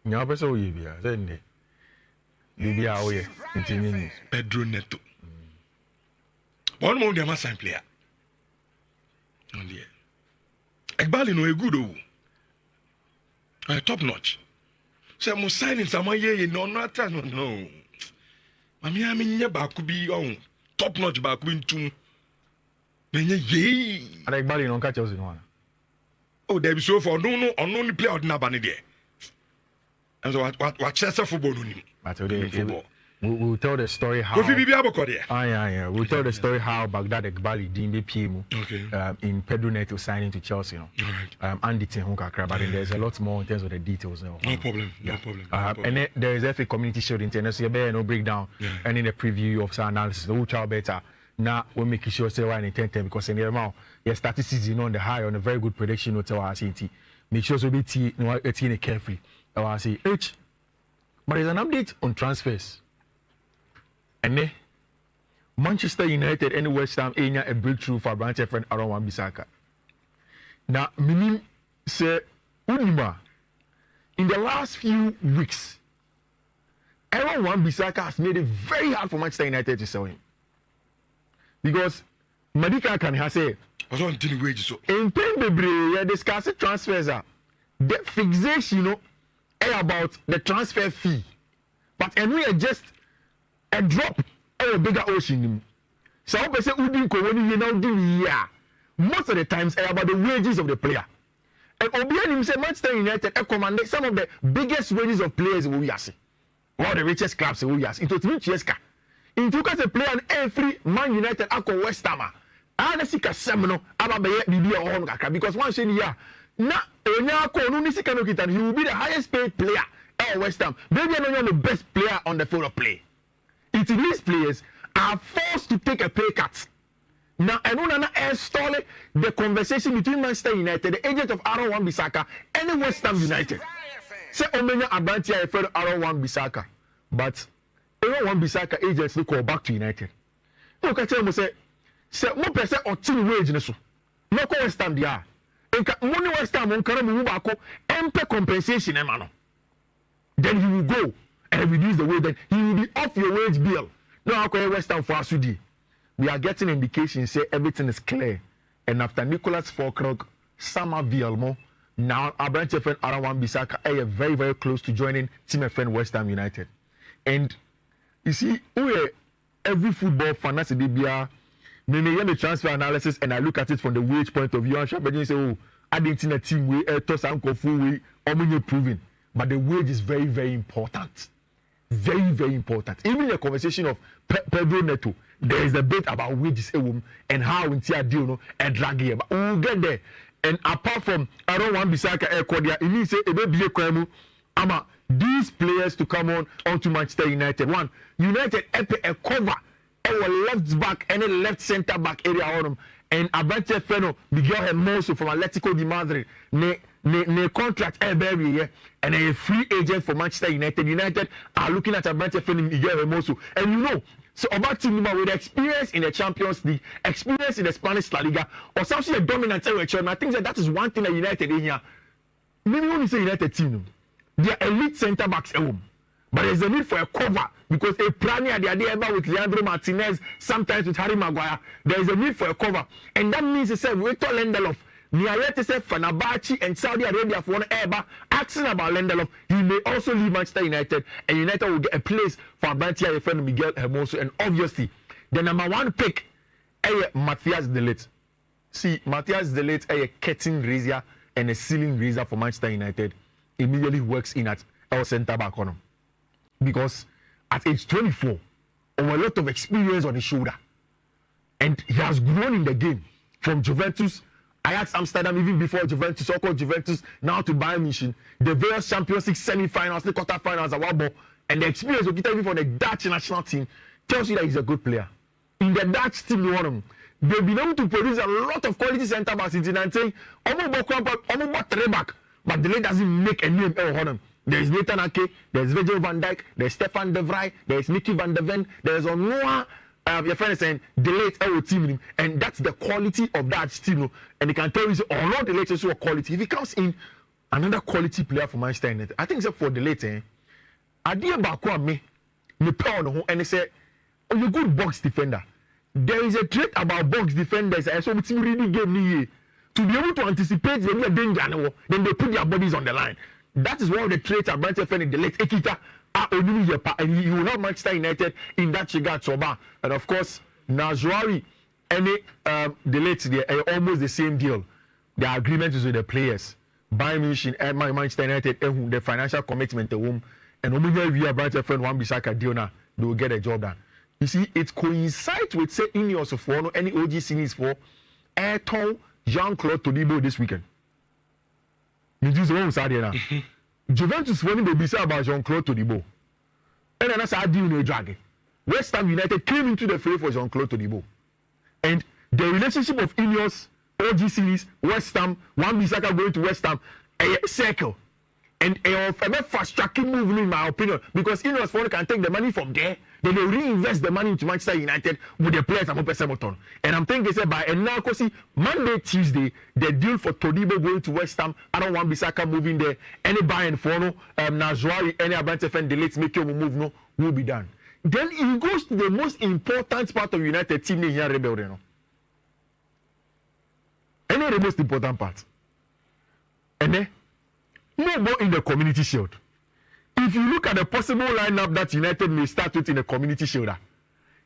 Nya pese o yebia, say ne. Bibia o ye, intini Pedro Neto. One more dem sign player. On there. Egbali no a good top notch. So I'm signing someone ye no not no. Mami nya ba ku bi on top notch ba ku ntum. Menye ye. Ada Egbali no catch us no one. Oh, there be so for no only play out na ba ne there. And so what chess football no ni. But we'll tell the story how. Yeah. We'll tell the story how Baghdad Egbali Dimbe PMU in Pedro Neto signing to Chelsea. Right. Andy Tenhunka, but there's a lot more in terms of the details. No problem. And then there is a community show internet, so you better no breakdown and in the preview of some analysis. We'll try better. Now we're making sure say why in 10 because in the amount you started season on the high on a very good prediction. No tell us make sure so be carefree. I say H. But there's an update on transfers. And then Manchester United and West Ham a breakthrough for branch friend around Wan-Bissaka. Now, meaning say Unima in the last few weeks, Aaron Wan-Bissaka has made it very hard for Manchester United to sell him. Because Madika can have say in Pembebre, discuss transfers the fixation about the transfer fee. But and we are just a drop or a bigger ocean. So I say most of the times about the wages of the player. And Obianim said Manchester United commanded some of the biggest wages of players in Uyasi. One of the richest clubs in Uyasi. Into 3 years. Into case a player every Man United ako West Ham. I see a seminal about the because one say yeah. Now he will be the highest paid player at West Ham. Maybe the best player on the field of play. It's these players are forced to take a pay cut. Now, I don't know install the conversation between Manchester United, the agent of Aaron Wan-Bissaka, and West Ham United. Say, Omenya Abanti, I felt Aaron Wan-Bissaka. But Aaron Wan-Bissaka agents will call back to United. Look at them, say, 1% or 2 wage. No West Ham, they are. Money West Ham, on Karamu, MP compensation, Emano. Then he will go and reduce the wage, then he will be off your wage bill. No, I call West Ham for Asudi. We are getting indications say everything is clear. And after Nicholas Falkirk, Sama Vielmo, now our branch friend Aaron Wan-Bissaka are very, very close to joining team friend West Ham United. And you see, every football fan has to be maybe the transfer analysis and I look at it from the wage point of view and say, oh, I didn't see a team way, full way, proven. But the wage is very, very important. Very, very important. Even the conversation of Pedro Neto, there is a bit about wages and how we deal and drag here. But we'll get there. And apart from Aaron Wan-Bissaka Kodia, it means these players to come onto Manchester United. One, United a cover our left back and a left centre back area on them. And Abante Feno, Miguel Hermoso from Atletico de Madrid, ne contract every year and a free agent for Manchester United. United are looking at Abante Feno, Miguel Hermoso. And you know, so about team with experience in the Champions League, experience in the Spanish La Liga, or something a dominant territory. And I think that is one thing that United in here. Maybe when you say United team, they are elite centre backs at home. But there's a need for a cover because a Prania they are there with Leandro Martinez, sometimes with Harry Maguire. There is a need for a cover. And that means he said Victor Lindelof. Niarete said Fenerbahce and Saudi Arabia for one ever asking about Lindelof. He may also leave Manchester United and United will get a place for Abanti and friend Miguel Hermoso. And obviously, the number 1 pick is Matthias De Ligt. See, Matthias De Ligt is a curtain raiser and a ceiling raiser for Manchester United. Immediately works in at our centre back on him. Because at age 24, a lot of experience on his shoulder. And he has grown in the game from Juventus, Ajax Amsterdam, even before Juventus, so-called Juventus, now to Bayern Munich, the various Champions League semi-finals, the quarter-finals, and the experience of even for the Dutch national team tells you that he's a good player. In the Dutch team, they've been able to produce a lot of quality centre-backs in the saying, almost 3 back, but the league doesn't make a name on him. There's Nathan Ake, there's Virgil van Dijk, there's Stefan de Vrij, there's Mickey van der Ven, there's Onoa, your friend is saying, the late team, and that's the quality of that team. And they can tell you, oh, not the latest quality. If he comes in, another quality player for Manchester United. I think except for the late, idea back me pound who and say, oh, you're good box defender. There is a trait about box defenders. I saw it's really game to be able to anticipate when you're danger, then they put their bodies on the line. That is one of the traits of Manchester United. The late Ekita, and you will have Manchester United in that regard. Soba, and of course, Najwari, the late, they almost the same deal. The agreement is with the players. Bayern Munich and Manchester United, the financial commitment to whom, and when we have Manchester friend one Bisaka deal now, they will get a job done. You see, it coincides with say in your for any OG series for Ayrton Jean-Claude Todibo this weekend. Juventus winning the bisa about Jean-Claude Todibo. And then that's how deal no drag. West Ham United came into the fray for Jean-Claude Todibo. And the relationship of Ineos, OG series, West Ham, Wan Bissaka going to West Ham, a circle. And a fast tracking move in my opinion, because Ineos phone can take the money from there, then they reinvest the money into Manchester United with the players and Semoton. And I'm thinking say by and now Monday, Tuesday, the deal for Todibo going to West Ham, I don't want Bissaka moving there. Any buying for no Najwari, any Abante fan delays make your move no will be done. Then it goes to the most important part of United team in here rebuilding. Any the most important part. And then no more in the Community Shield. If you look at the possible lineup that United may start with in the Community Shield,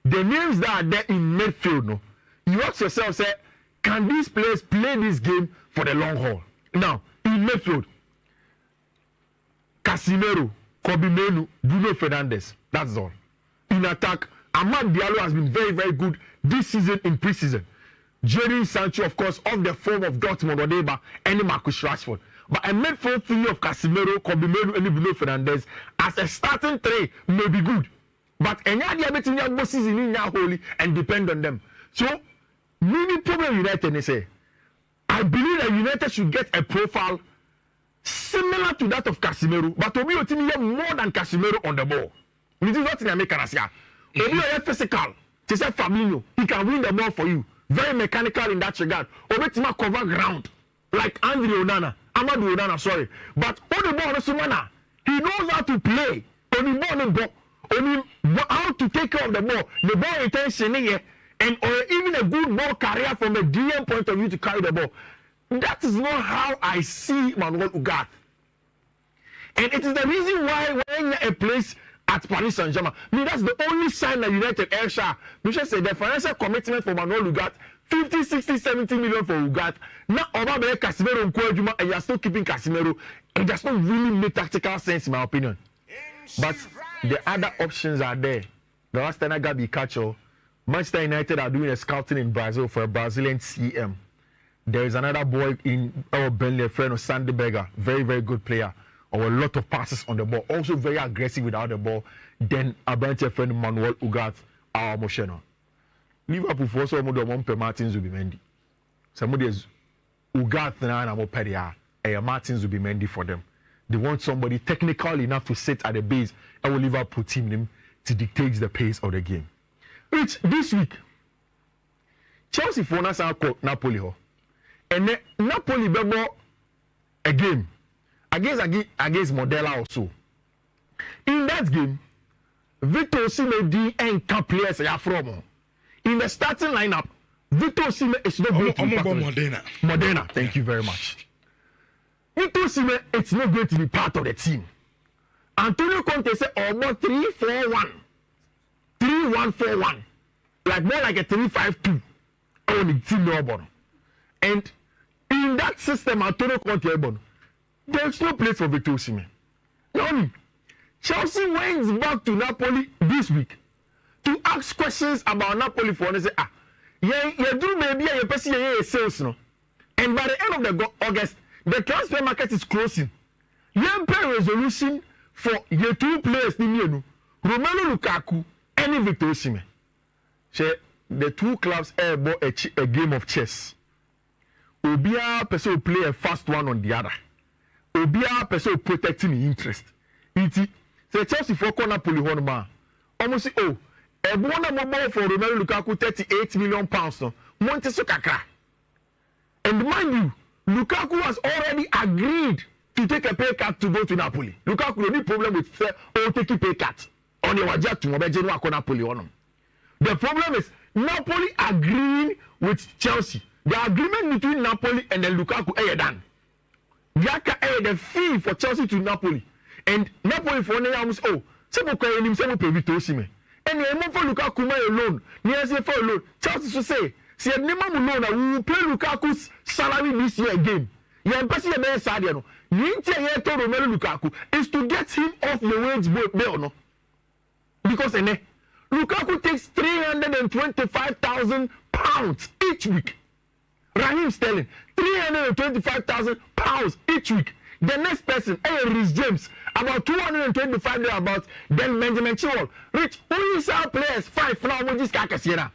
the names that are there in midfield, no, you ask yourself, say, can these players play this game for the long haul? Now, in midfield, Casemiro, Kobe Menu, Bruno Fernandes. That's all. In attack, Amad Diallo has been very, very good this season in preseason. Jadon Sancho, of course, of the form of Dortmund, Odeba, and Marcus Rashford. But a midfield three of Casemiro, Kobe Menu, and Bruno Fernandes as a starting three may be good. But any other between your season in your holy and depend on them. So, many problem United they say. I believe that United should get a profile similar to that of Casemiro, but to me, you have more than Casemiro on the ball. It is not in America. You are physical. Just like Fabinho, he can win the ball for you. Very mechanical in that regard. Obetima cover ground like Amadou Onana, sorry. But on the ball, he knows how to play. On the ball, how to take care of the ball. The ball intention here, and or even a good ball carrier from a DM point of view to carry the ball. That is not how I see Manuel Ugarte. And it is the reason why when a place at Paris Saint-Germain, I mean, that's the only sign that United Ayrshire, we should say the financial commitment for Manuel Ugarte, 50, 60, 70 million for Ugarte. Now, over there, Casemiro and Kouadjuma, and you are still keeping Casemiro. It does not really make tactical sense, in my opinion. But the other options are there. The last time I got the catcher, Manchester United are doing a scouting in Brazil for a Brazilian CM. There is another boy in our Burnley, a friend of Sandy Berger, very, very good player. Or a lot of passes on the ball, also very aggressive without the ball. Then a branch of friend Manuel Ugarte, our Mosheno. Liverpool for so much per Martin Zubimendi. Somebody is Ugarte and Amoperia, and Martin Zubimendi for them. They want somebody technical enough to sit at the base and will Liverpool team them to dictate the pace of the game. Which this week, Chelsea for Napoli, and then Napoli bebo a game. Against Modella also. In that game, Victor Osimhen and players are from. In the starting lineup, Victor Osimhen is not going to be part of Modena. Thank you very much. Victor Osimhen is not going to be part of the team. Antonio Conte said almost 3-4-1. 3-1-4-1. Like more like a 3-5-2. On the team no. And in that system, Antonio Conte there's no place for Victor Osimhen. No, Chelsea went back to Napoli this week to ask questions about Napoli for and say, you do maybe a person sales no. And by the end of the August, the transfer market is closing. You pay resolution for your two players, Romelu Lukaku and Victor Osimhen. The two clubs bought a game of chess. Obia person will play a fast one on the other. Obia person protecting the interest. Iti say Chelsea for Napoli honma. Almost a bona mobile for Romelu Lukaku £38 million no. Monte so kakra. And mind you, Lukaku has already agreed to take a pay cut to go to Napoli. Lukaku any problem with take a pay cut on your wajat to Napoli on them. The problem is Napoli agreeing with Chelsea. The agreement between Napoli and then Lukaku done. Yaka the fee for Chelsea to Napoli. And Napoli for almost some call him some pay Vitosime. And the for Lukaku alone, near say for alone. Chelsea should say Nema Mulona will play Lukaku's salary this year again. You're passing a better side, you Romelu Lukaku is to get him off the wage bill, no? Because Lukaku takes £325,000 each week. Raheem Sterling, £325,000 each week. The next person, Rhys James, about $225 about then Benjamin Chilwell. Rich, who is our players? 5 now, what is Kakasiena?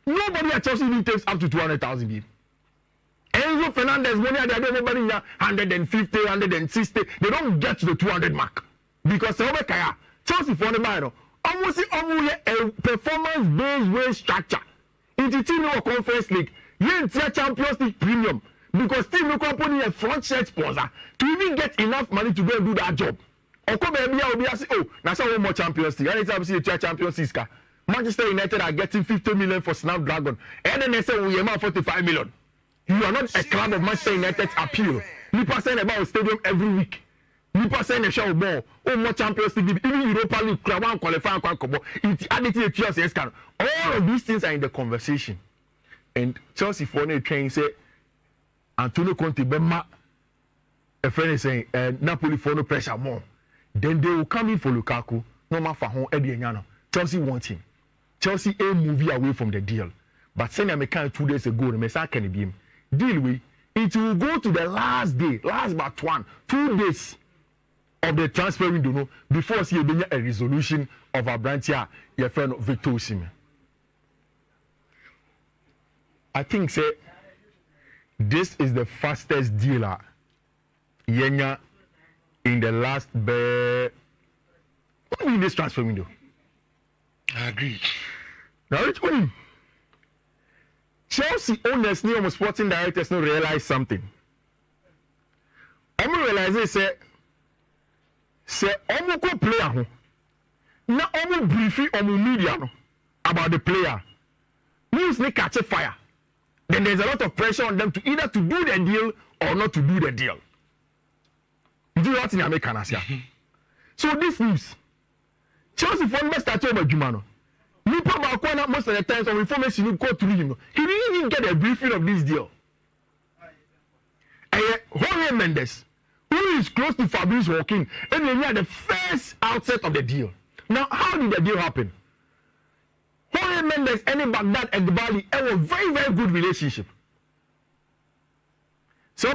Nobody at Chelsea even takes up to 200,000 people. Enzo Fernandez, money at the other, nobody 150, 160. They don't get to the 200 mark. Because Chelsea for the matter, almost a performance-based wage structure. In the team conference league, you Champions League premium. Because team no company a front shirt sponsor to even get enough money to go and do that job. Or come here, say, oh, now one more Champions League. Anytime we see a Champions League, Manchester United are getting 50 million for Snapdragon. And then they say, we have 45 million. You are not a club of Manchester United's appeal. Nipa saying about a stadium every week. Nipa saying a show more. Oh, more Champions League. Even Europa League, Krawan qualify, it's added to Chelsea. All of these things are in the conversation. And Chelsea for a train say, Antonio Conte Bema, a friend is saying, Napoli for no pressure more. Then they will come in for Lukaku, no matter for home, Eddie Nyano. Chelsea want him. Chelsea a movie away from the deal. But send a mechanic 2 days ago, the Messiah can be him. Deal with it will go to the last day, last but 2 days of the transfer window, no, before see a resolution of our branch here, your friend Victor Osimhen. I think say this is the fastest dealer Yenya in the last in this transfer window. I agree. Now which one? Chelsea owners, new sporting directors, no realize something. I'm realize say I'm go player. Now I'm briefing on media about the player. News they catch a fire. Then there's a lot of pressure on them to either to do the deal or not to do the deal. You do what in America, so this news, Chelsea for best start over Jumano. Nipa Bakwana most of the time some information you go through him. He didn't even get a briefing of this deal. Jorge Mendes, who is close to Fabrice Walking, and they had the first outset of the deal. Now, how did the deal happen? Jorge Mendes and Baghdad Egbali have a very, very good relationship. So,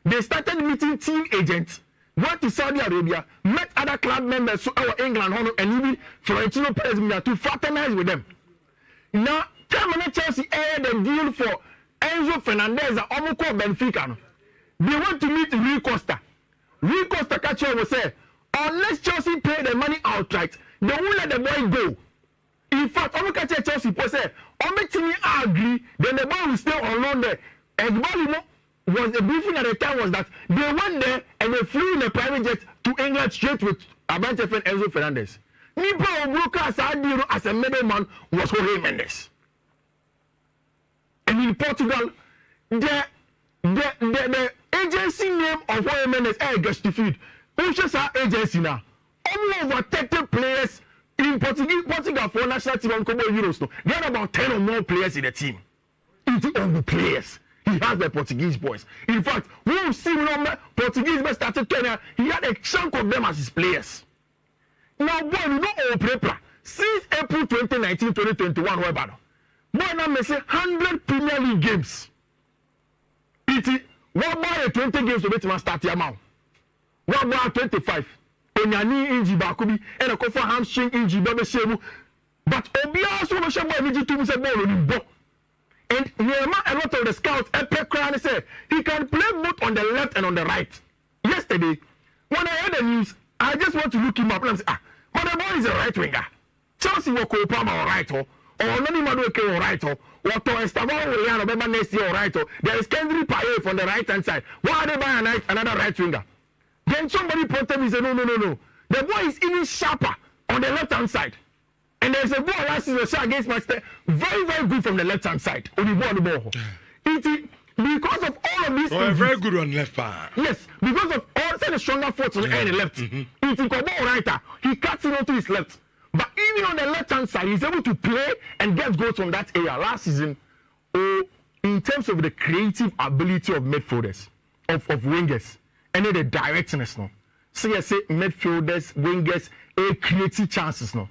they started meeting team agents, went to Saudi Arabia, met other club members, so our England, and even Florentino Perez to fraternize with them. Now, Chelsea aired the deal for Enzo Fernandez and Omoko Benfica. They went to meet Rui Costa. Rui Costa catcher will say, unless Chelsea pay the money outright, they won't let the boy go. In fact, Omoko Chelsea will say, Omeko agree, then the boy will stay on loan there. And was the briefing at the time was that they went there and they flew in a private jet to England straight with Abante friend Enzo Fernandez. Nipa Obruka as a middleman was Jorge Mendes. And in Portugal, the agency name of Jorge Mendes is justified. Which is our agency now? Only over 30 players in Portugal for national team on Copa Euros. There are about 10 or more players in the team. It's all the players. He has the Portuguese boys. In fact, we see Portuguese boys started Kenya. He had a chunk of them as his players. Now, boy, we know all paper. Since April 2019, 2021, boy, now me say 100 Premier League games. It one boy 20 games to bet man start your mouth. One boy 25. Onyani inji bakubi and a cover hamstring inji bebe shemu. But Obia so much boy inji to say ball on bo. And a lot of the scouts say he can play both on the left and on the right. Yesterday, when I heard the news, I just want to look him up and say, but the boy is a right winger. Chelsea will call Palmer or right or or not even okay or right or what to Esteban Willian or Beba next year or right or there is Kendrick Paye from the right hand side. Why are they buying another right winger? Then somebody protest me say no. The boy is even sharper on the left hand side. And there's a ball last season against Manchester, very, very good from the left hand side. On the ball. Because of all of these things. Very good on left part. Yes, because of all the stronger foot on the left. It's a ball writer. He cuts it onto his left. But even on the left hand side, he's able to play and get goals from that area. Last season, in terms of the creative ability of midfielders, of wingers, and the directness, no. So you say midfielders, wingers, creative chances, no.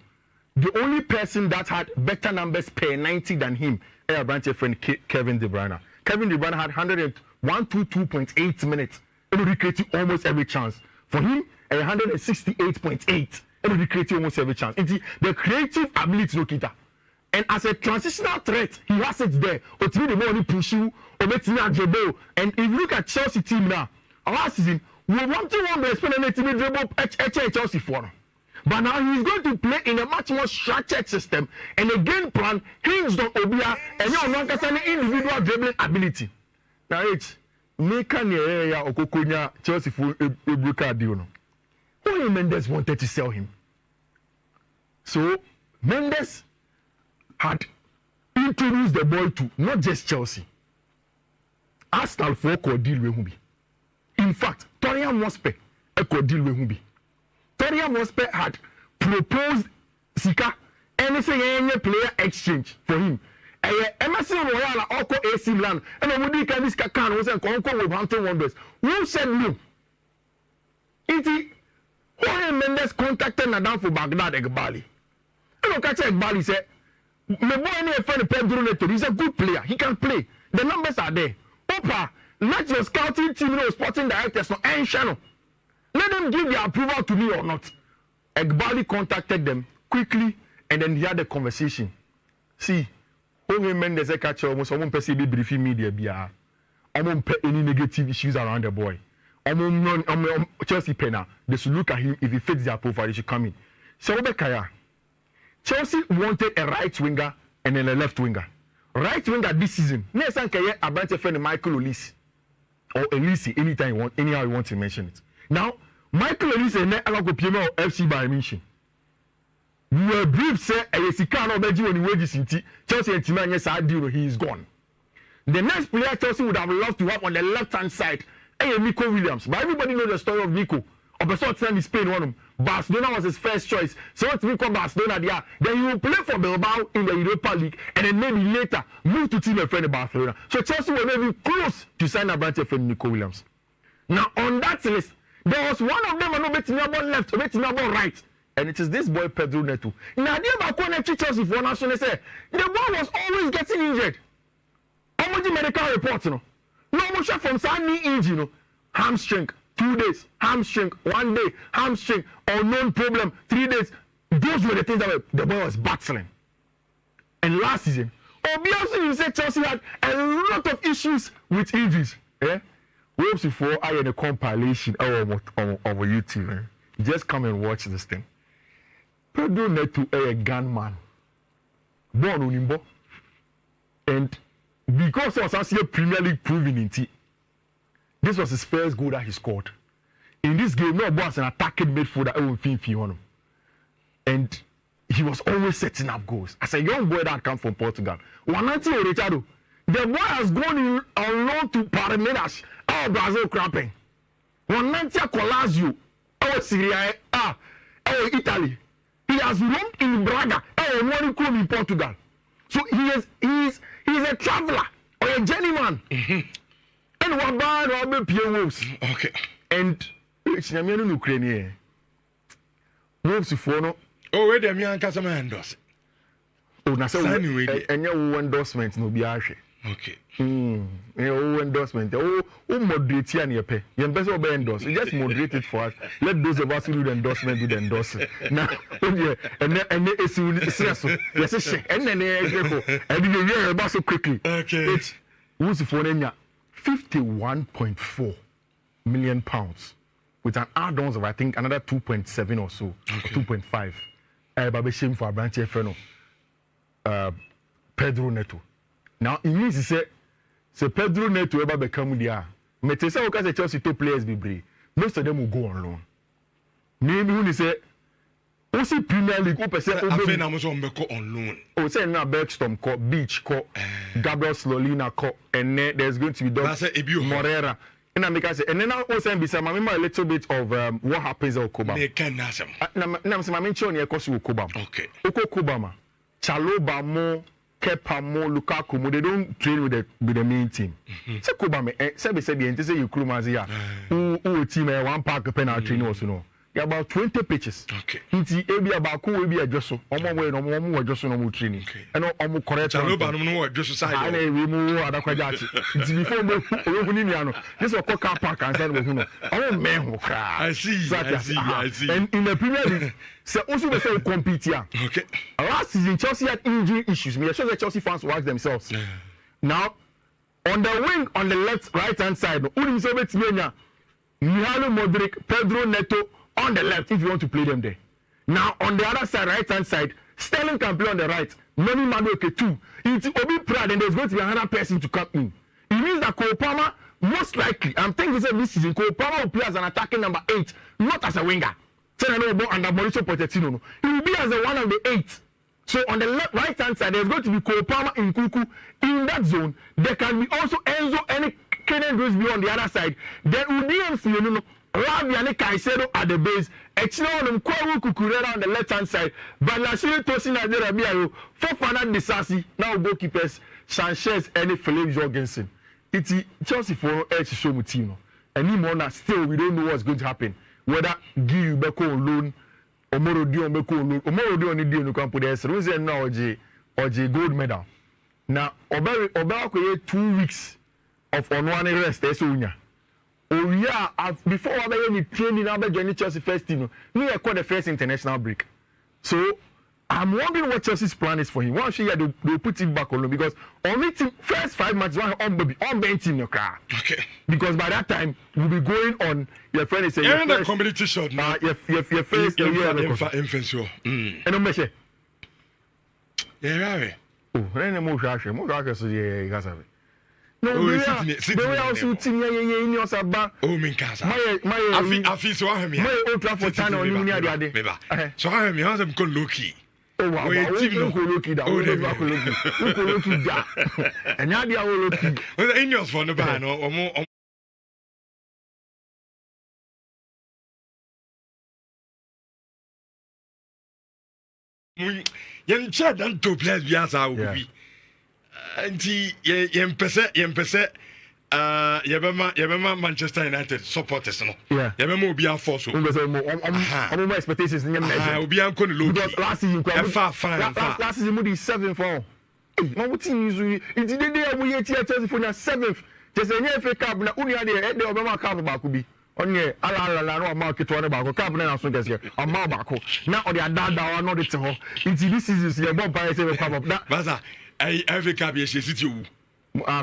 The only person that had better numbers per 90 than him, our branch friend Kevin De Bruyne. Kevin De Bruyne had 122.8 minutes and he created almost every chance. For him, 168.8 and he created almost every chance. It's the creative ability to kita. And as a transitional threat, he has it there. Otimi the money push you, Obetina dribble. And if you look at Chelsea team now, last season, we wanted one to spend an team dribble Chelsea for him. But now he's going to play in a much more structured system and a game plan hinged on Obia and your non-casani individual dribbling ability. Now it's Meka Nerea Okokonya Chelsea for Ebruka Diono. Only Mendes wanted to sell him. So Mendes had introduced the boy to not just Chelsea. Arsenal for a deal with Hubi. In fact, Tottenham Hotspur a deal with Hubi. Tottenham Hotspur had proposed Sika anything any player exchange for him. Emerson Royal Oko AC Milan and Omudi Kadis Kakan was a Conco with Hampton Wanderers. Who said no? Jorge Mendes contacted Nadal for Baghdad Egbali. And Okache Egbali said, my boy any friend Pedro Neto, he's a good player. He can play. The numbers are there. Opa, let your scouting team know sporting directors no and channel. Let them give their approval to me or not. Egbali contacted them quickly and then he had a conversation. See, Jorge Mendes catch almost person be briefing media bia. Any negative issues around the boy. Chelsea penna. They should look at him if he fits their profile, he should come in. So Chelsea wanted a right winger and then a left winger. Right winger this season. Next time can a branch friend Michael Olise or Elise anytime you want, anyhow you want to mention it. Now, Michael Olise and Alago FC by mention. We were brief say Ayesika no beji when he wages in Chelsea and Timanya side deal he is gone. The next player Chelsea would have loved to have on the left hand side, Nico Williams. But everybody knows the story of Nico. Of a sort of Spain won him. Barcelona was his first choice. So what we call Barcelona there, then he will play for Bilbao in the Europa League and then maybe later move to team a friend of Barcelona. So Chelsea were maybe close to sign a branch friend Nico Williams. Now on that list, there was one of them and betting about left, betting about right. And it is this boy Pedro Neto. Now the Bakone Chelsea for national say the boy was always getting injured. How much medical reports no? No much from Sunny injury no. Hamstring 2 days, hamstring 1 day, hamstring unknown problem 3 days. Those were the things that the boy was battling. And last season, obviously you said Chelsea had a lot of issues with injuries. Wolves before I had a compilation over YouTube. Just come and watch this thing. Pedro Neto a gunman. Born Unimbo. And because he was actually a Premier League proving in T. This was his first goal that he scored. In this game, no boss an attacking midfielder on Fiifi on him. And he was always setting up goals. As a young boy that come from Portugal. 190 Richardo. The boy has gone on loan to Palmeiras. Brazil cramping. 190 Colasio. Syria. Italy. He has roamed in Braga. Monaco in Portugal. So he is a traveler or a journeyman. And what bad Wolves. Okay. And it's Ukrainian. Wolves for no. Oh, wait a minute, Casama endorse. Oh, na say and your endorsement no be ahwe. Okay. Endorsement. Moderate here near pay. You best be endorse. You just moderate it for us. Let those of us who do the endorsement do the endorsement. Now, and it's stressful. Yes, shit. And then you hear about so quickly. Okay. It's who's for 51.4 million pounds with an add-ons of I think another 2.7 or so, okay. 2.5. But shame for a branch FNO. Pedro Neto. Now it means he say Pedro Neto ever become there. But say okay, Chelsea top players be brave. Most of them will go on loan. Maybe when he say, "O see Premier League, o person o be na mo so mbeko on loan." O say na Bergstrom ko, Beach ko, Gabriel Slolina ko, and then there's going to be Morera. And I make I say, and then now also be some. I remember a little bit of what happens at Okobam. Me can nasem. Na say, I mention here kosi Okobam. Okay. Okobama, Chaloba mo, Kepa mo, Lukaku mo. They don't train with the main team. Say Okobam, say be the say you crew mazia. Who team one park penalty training also no. Yeah, about 20 pitches. Okay. Inti ebi abako ebi adwoso. Omo we no omo adwoso no mo training. And omo correct. Chaloba no no adwoso side. I we mu adakwaja achi. Inti before me owo ni anu. This was car park and said we no. Omo men ho kra. I see. And in the Premier League, say also they say compete here. Okay. Last season Chelsea had injury issues. Me sure the Chelsea fans will ask themselves. Now on the wing on the left right hand side, Udim Sobet Menya, Mihalo Modric, Pedro Neto on the left if you want to play them there. Now on the other side, right hand side, Sterling can play on the right. Noni Madueke too. It's Obi Prad and there's going to be another person to come in. It means that Cole Palmer, most likely, I'm thinking this season, Cole Palmer will play as an attacking number 8, not as a winger. So I know about under Mauricio Pochettino. He will be as the one of the 8. So on the left, right hand side, there's going to be Cole Palmer in Kuku in that zone. There can be also Enzo and Kenan Grisby on the other side. Then Udian Raviani Caicedo at the base, Echino Kwawu Kukurera on the left hand side, Balashiri Tosin Aderabiayo, Fofana Disasi, now goalkeepers, Sanchez and Philip Jorgensen. It's Chelsea for H show Mutino. And Nimona still we don't know what's going to happen. Whether Giu Beko on loan, Omoro Dion Beko on loan, Omoro Dion Dion can put the reason now OJ gold medal. Now Obama 2 weeks of on-one rest, that's Unya. Oh yeah, before I any training, I joined Chelsea first team. Me, I call the first international break. So I'm wondering what Chelsea's plan is for him. Once they'll put him back on loan because only team first 5 matches on bench in your car. Okay. Because by that time we'll be going on. Your friend is saying you're in the competition now. Your first influential. And I'm measure. Yeah, right. Oh, then more shash, so yeah, guys have it. No, we also team in your sabba. Oh, min casa. I feel so happy. My old for China on you near the other. So I am here, I'm called Loki. Oh, wow, Loki, that Loki, that. And now they are Loki. Well, in yours for the ban or more. Yen chat and two players, yes, I will be. Anti yempese yebema Manchester United supporters no yebema obi afọ so my expectations in measure obi anko ne low because last season last season we 7 for my team usually it dey we here Chelsea for na 7th just any FA Cup na uni ade dey obema cup ba ko bi onye ala no ma keto ne ba ko cup na so gese ama ba ko na o dey adada no dey te ho it this season you bomb by say cup that baza every cup you City wu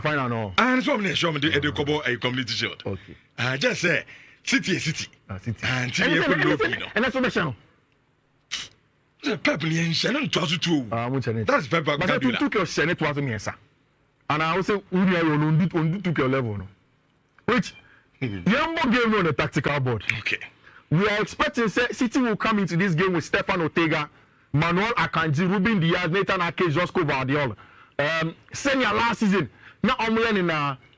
final no and so many show me the cover a community shield okay just say City and City you could look and that's what I show Pep ni ense no to aso that's Pep but you took your senate to me sir and I also we are on took your level no which Yambo game on the tactical board. Okay. We are expecting City will come into this game with Stefan Ortega, Manuel Akanji, Ruben Diaz, Nathan Ake, Josko Vardiol. Senior last season. Now I'm learning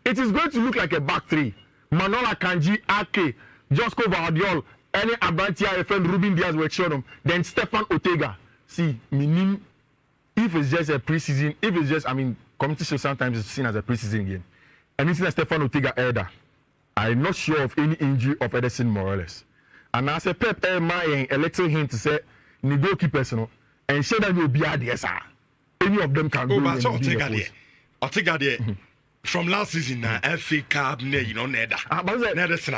it is going to look like a back three. Manuel Akanji, Ake, Josko Vardiol, any Abantia friend Ruben Diaz will show them. Then Stefan Ortega. See, meaning if it's just a preseason, if it's just competition sometimes is seen as a preseason game. And it's Stefan Ortega either. I'm not sure of any injury of Edison Morales. And as a Pep, a little hint to say, the goalkeepers, and say that you'll be at the SR. Any of them can go. But Ortega there. From last season, FA Cup, Neda.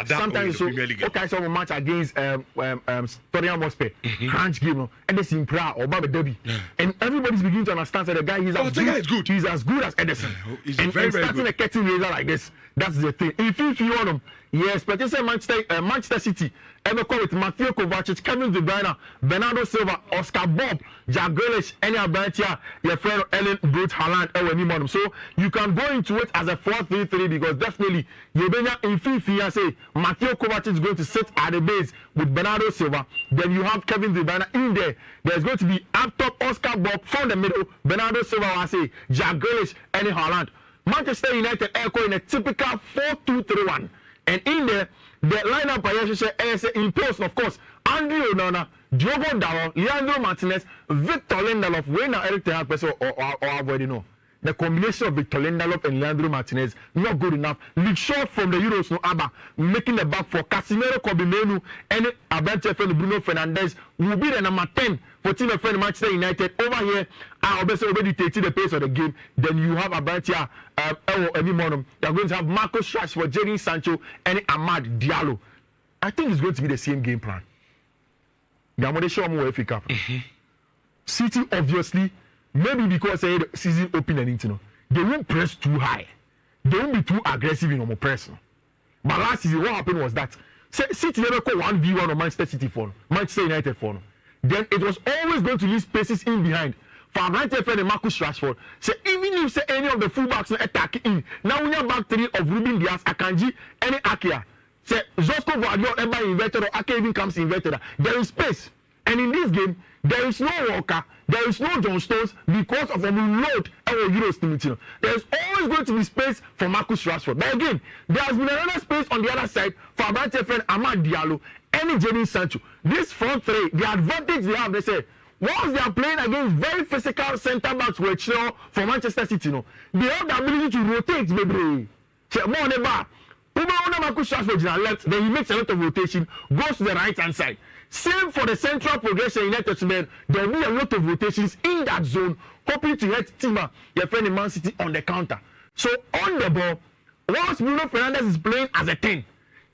Sometimes so. Okay, so we match against Tottenham Hotspur, Crunch game, and this in Prague or Baba Derby, and everybody's beginning to understand that the guy is good. He's as good as Edison. He's and very starting good. A cutting razor like this, that's the thing. If you want him, Yes, but it's Manchester City. Ever call with Matthew Kovacic, Kevin De Bruyne, Bernardo Silva, Oscar Bob, Jack Grealish, any Abantia, your friend Ellen Brute Haaland, so you can go into it as a 4-3-3 because definitely you're in Fifi and say Matthew Kovacic is going to sit at the base with Bernardo Silva. Then you have Kevin De Bruyne in there. There's going to be up top Oscar Bob from the middle, Bernardo Silva, I say Jack Grealish, any Haaland. Manchester United echo in a typical 4-2-3-1. And in there, the lineup I say imposed, of course, Andrew Onana, Diogo Dalot, Leandro Martinez, Victor Lindelof, Wayne Eric Ten Hag person or avoid no. The combination of Victor Lindelof and Leandro Martinez not good enough. League short from the Euros no Abba making the back for Casemiro, Kobimenu, and Abante friend Bruno Fernandes will be the number 10 for team friend Manchester United over here. I obviously already taking the pace of the game. Then you have Abante every morning. They are going to have Marcus Rashford, Jadon Sancho, and Amad Diallo. I think it's going to be the same game plan. They are going to show more FA Cup. City obviously. Maybe because the season open and you know, they won't press too high. They won't be too aggressive in normal pressing. But last season, what happened was that City never called 1v1 on Manchester City for Manchester United for. Then it was always going to leave spaces in behind. For United friend Marcus Rashford, so even if say any of the fullbacks attack in, now we have back three of Ruben Diaz, Akanji, any Akia. Say Zosco Guardiola ever inverted or Ake even comes inverted. There is space. And in this game, there is no Walker, there is no John Stones because of the load of Euros team. There is always going to be space for Marcus Rashford. But again, there has been another space on the other side for Abante friend Amad Diallo and Jadon Sancho. This front three, the advantage they have, they say, once they are playing against very physical centre backs, which you know, for Manchester City, you know, they have the ability to rotate, baby. More on the bar. Marcus Rashford is left, then he makes a lot of rotation, goes to the right hand side. Same for the central progression United men. There will be a lot of rotations in that zone, hoping to hit Tima, your friend in Man City, on the counter. So on the ball, once Bruno Fernandes is playing as a 10,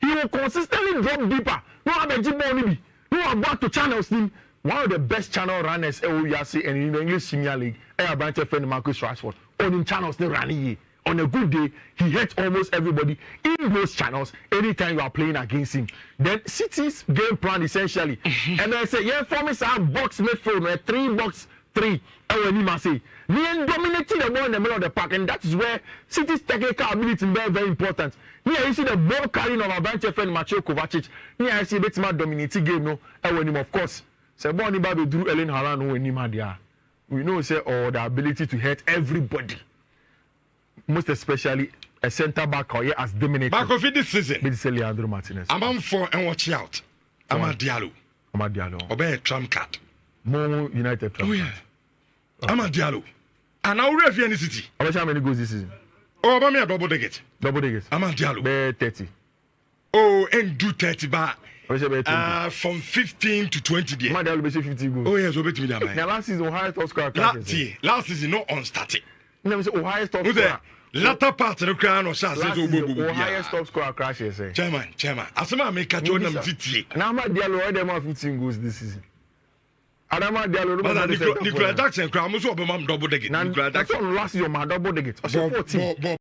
he will consistently drop deeper. No have a Jimbo no about to channels him. One of the best channel runners and in the English Premier League, Abante friend Marcus Rashford. On in channels they running. On a good day, he hits almost everybody in those channels anytime you are playing against him. Then City's game plan essentially, and I say, yeah, for me, I box midfield, a 3-box-3. I say, we are dominating the ball in the middle of the park, and that is where City's technical ability is very, very important. Here you see the ball carrying of our bench friend Matthew Kovacic. Here I see a bit more dominating game, no, of course. So, Bonnie Baby drew Ellen Haaland, we know, say, the ability to hit everybody. Most especially a centre back or as dominated. Back of this season. With Leandro Martinez. I'm on for and watch out. Amad Diallo. Obey a trump card. More United trump. Oh yeah. Amad Diallo. And now we're in the city. How many goals this season? Oh, about me a double digit. Double digit. Amad Diallo. Be 30. Oh, and do 30 bar. From 15 to 20 days. Amad Diallo be 50 goals. Oh yes, obey to me that man. Now last season highest top scorer. Last season not on starting. No, say highest top scorer. Latter part of the crown or says highest top scorer crash say. Chairman. Asama make a join them city. Now Amad Diallo had them 15 goals this season. Adama Diallo Nicola Jackson crown also be double digit. Nicola Jackson last year my double digit. 14.